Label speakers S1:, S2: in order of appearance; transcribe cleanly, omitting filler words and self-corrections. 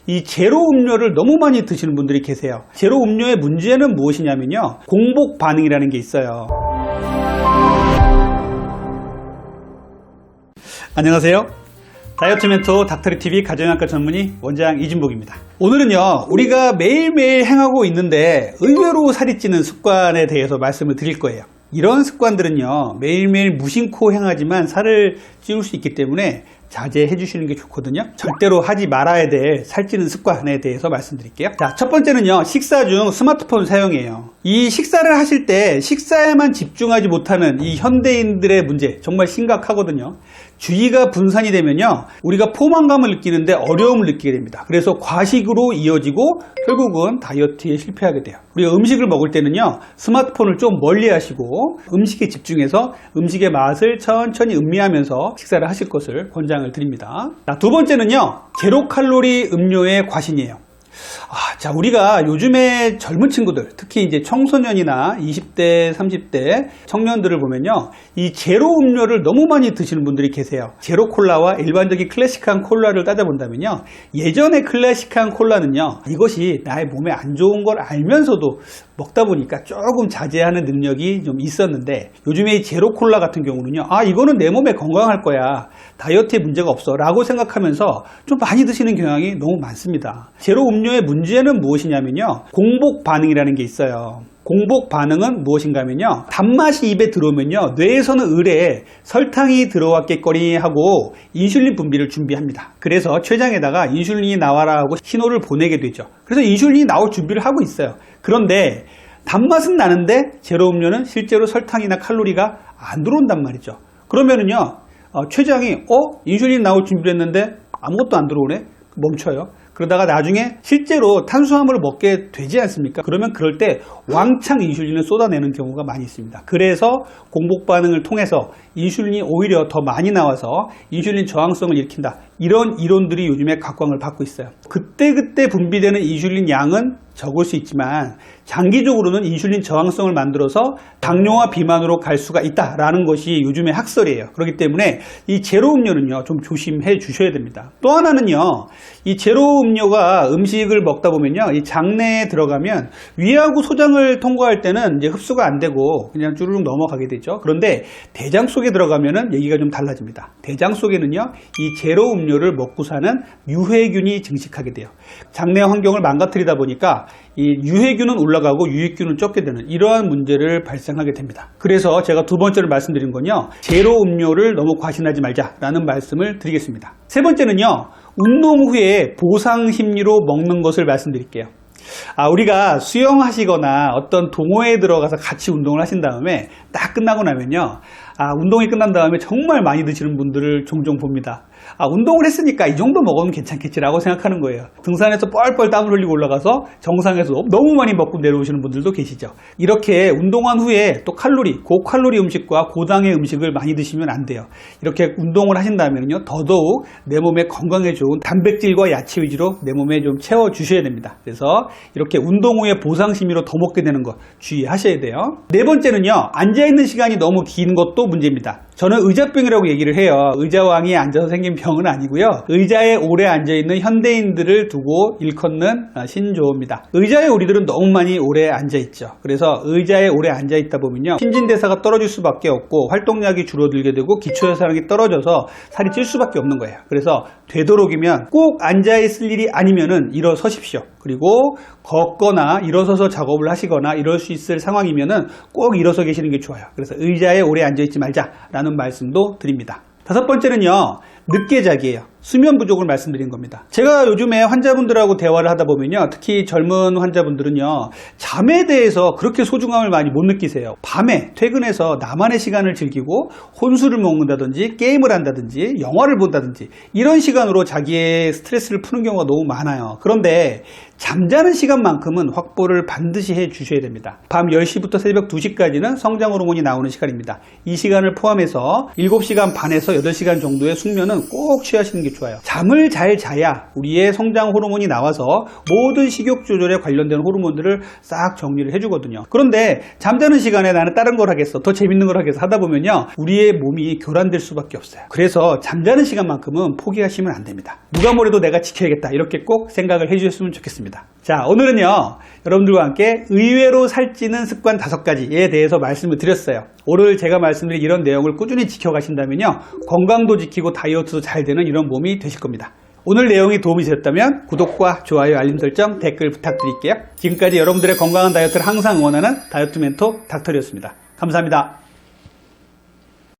S1: 이 제로 음료를 너무 많이 드시는 분들이 계세요. 제로 음료의 문제는 무엇이냐면요, 공복 반응이라는 게 있어요. 안녕하세요. 다이어트 멘토 닥터리TV 가정의학과 전문의 원장 이진복입니다. 오늘은요, 우리가 매일매일 행하고 있는데 의외로 살이 찌는 습관에 대해서 말씀을 드릴 거예요. 이런 습관들은요, 매일매일 무심코 행하지만 살을 찌울 수 있기 때문에 자제해 주시는 게 좋거든요. 절대로 하지 말아야 될 살찌는 습관에 대해서 말씀드릴게요. 자, 첫 번째는요, 식사 중 스마트폰 사용이에요. 이 식사를 하실 때 식사에만 집중하지 못하는 이 현대인들의 문제, 정말 심각하거든요. 주의가 분산이 되면요, 우리가 포만감을 느끼는데 어려움을 느끼게 됩니다. 그래서 과식으로 이어지고 결국은 다이어트에 실패하게 돼요. 우리가 음식을 먹을 때는요, 스마트폰을 좀 멀리 하시고 음식에 집중해서 음식의 맛을 천천히 음미하면서 식사를 하실 것을 권장을 드립니다. 자, 두 번째는요, 제로 칼로리 음료의 과신이에요. 자, 우리가 요즘에 젊은 친구들, 특히 이제 청소년이나 20대, 30대 청년들을 보면요, 이 제로 음료를 너무 많이 드시는 분들이 계세요. 제로 콜라와 일반적인 클래식한 콜라를 따져본다면요, 예전의 클래식한 콜라는요, 이것이 나의 몸에 안 좋은 걸 알면서도 먹다 보니까 조금 자제하는 능력이 좀 있었는데, 요즘에 이 제로 콜라 같은 경우는요, 이거는 내 몸에 건강할 거야, 다이어트에 문제가 없어 라고 생각하면서 좀 많이 드시는 경향이 너무 많습니다. 제로 음료의 문제는 무엇이냐면요, 공복 반응이라는 게 있어요. 공복 반응은 무엇인가 하면요, 단맛이 입에 들어오면요, 뇌에서는 의뢰에 설탕이 들어왔겠거니 하고 인슐린 분비를 준비합니다. 그래서 췌장에다가 인슐린이 나와라 하고 신호를 보내게 되죠. 그래서 인슐린이 나올 준비를 하고 있어요. 그런데 단맛은 나는데 제로 음료는 실제로 설탕이나 칼로리가 안 들어온단 말이죠. 그러면은요, 췌장이 인슐린 나올 준비를 했는데 아무것도 안 들어오네? 멈춰요. 그러다가 나중에 실제로 탄수화물을 먹게 되지 않습니까? 그러면 그럴 때 왕창 인슐린을 쏟아내는 경우가 많이 있습니다. 그래서 공복 반응을 통해서 인슐린이 오히려 더 많이 나와서 인슐린 저항성을 일으킨다, 이런 이론들이 요즘에 각광을 받고 있어요. 그때그때 분비되는 인슐린 양은 적을 수 있지만 장기적으로는 인슐린 저항성을 만들어서 당뇨와 비만으로 갈 수가 있다라는 것이 요즘의 학설이에요. 그렇기 때문에 이 제로 음료는요, 좀 조심해 주셔야 됩니다. 또 하나는요, 이 제로 음료가 음식을 먹다 보면요, 이 장내에 들어가면 위하고 소장을 통과할 때는 이제 흡수가 안 되고 그냥 쭈르륵 넘어가게 되죠. 그런데 대장 속에 들어가면은 얘기가 좀 달라집니다. 대장 속에는요, 이 제로 음료를 먹고 사는 유해균이 증식하게 돼요. 장내 환경을 망가뜨리다 보니까 이 유해균은 올라가고 유익균은 적게 되는 이러한 문제를 발생하게 됩니다. 그래서 제가 두 번째로 말씀드린 건요, 제로 음료를 너무 과신하지 말자라는 말씀을 드리겠습니다. 세 번째는요, 운동 후에 보상 심리로 먹는 것을 말씀드릴게요. 우리가 수영하시거나 어떤 동호회에 들어가서 같이 운동을 하신 다음에 딱 끝나고 나면요, 운동이 끝난 다음에 정말 많이 드시는 분들을 종종 봅니다. 운동을 했으니까 이 정도 먹으면 괜찮겠지라고 생각하는 거예요. 등산에서 뻘뻘 땀을 흘리고 올라가서 정상에서 너무 많이 먹고 내려오시는 분들도 계시죠. 이렇게 운동한 후에 또 고칼로리 음식과 고당의 음식을 많이 드시면 안 돼요. 이렇게 운동을 하신다면요, 더더욱 내 몸에 건강에 좋은 단백질과 야채 위주로 내 몸에 좀 채워 주셔야 됩니다. 그래서 이렇게 운동 후에 보상심리로 더 먹게 되는 거 주의하셔야 돼요. 네 번째는요, 앉아있는 시간이 너무 긴 것도 문제입니다. 저는 의자병이라고 얘기를 해요. 의자왕이 앉아서 생긴 병은 아니고요, 의자에 오래 앉아있는 현대인들을 두고 일컫는 신조어입니다. 의자에 우리들은 너무 많이 오래 앉아있죠. 그래서 의자에 오래 앉아있다 보면요, 신진대사가 떨어질 수밖에 없고 활동량이 줄어들게 되고 기초代謝량이 떨어져서 살이 찔 수밖에 없는 거예요. 그래서 되도록이면 꼭 앉아있을 일이 아니면은 일어서십시오. 그리고 걷거나 일어서서 작업을 하시거나 이럴 수 있을 상황이면은 꼭 일어서 계시는 게 좋아요. 그래서 의자에 오래 앉아있지 말자라는 말씀도 드립니다. 다섯 번째는요, 늦게 자기예요. 수면 부족을 말씀드린 겁니다. 제가 요즘에 환자분들하고 대화를 하다 보면요, 특히 젊은 환자분들은요, 잠에 대해서 그렇게 소중함을 많이 못 느끼세요. 밤에 퇴근해서 나만의 시간을 즐기고 혼술을 먹는다든지 게임을 한다든지 영화를 본다든지 이런 시간으로 자기의 스트레스를 푸는 경우가 너무 많아요. 그런데 잠자는 시간만큼은 확보를 반드시 해 주셔야 됩니다. 밤 10시부터 새벽 2시까지는 성장 호르몬이 나오는 시간입니다. 이 시간을 포함해서 7시간 반에서 8시간 정도의 숙면은 꼭 취하시는 게 좋아요. 잠을 잘 자야 우리의 성장 호르몬이 나와서 모든 식욕 조절에 관련된 호르몬들을 싹 정리를 해주거든요. 그런데 잠자는 시간에 나는 다른 걸 하겠어, 더 재밌는 걸 하겠어 하다 보면요, 우리의 몸이 교란될 수밖에 없어요. 그래서 잠자는 시간만큼은 포기하시면 안 됩니다. 누가 뭐래도 내가 지켜야겠다, 이렇게 꼭 생각을 해주셨으면 좋겠습니다. 자, 오늘은요, 여러분들과 함께 의외로 살찌는 습관 5가지에 대해서 말씀을 드렸어요. 오늘 제가 말씀드린 이런 내용을 꾸준히 지켜가신다면요, 건강도 지키고 다이어트도 잘 되는 이런 몸이 되실 겁니다. 오늘 내용이 도움이 되셨다면 구독과 좋아요, 알림 설정, 댓글 부탁드릴게요. 지금까지 여러분들의 건강한 다이어트를 항상 응원하는 다이어트 멘토 닥터리였습니다. 감사합니다.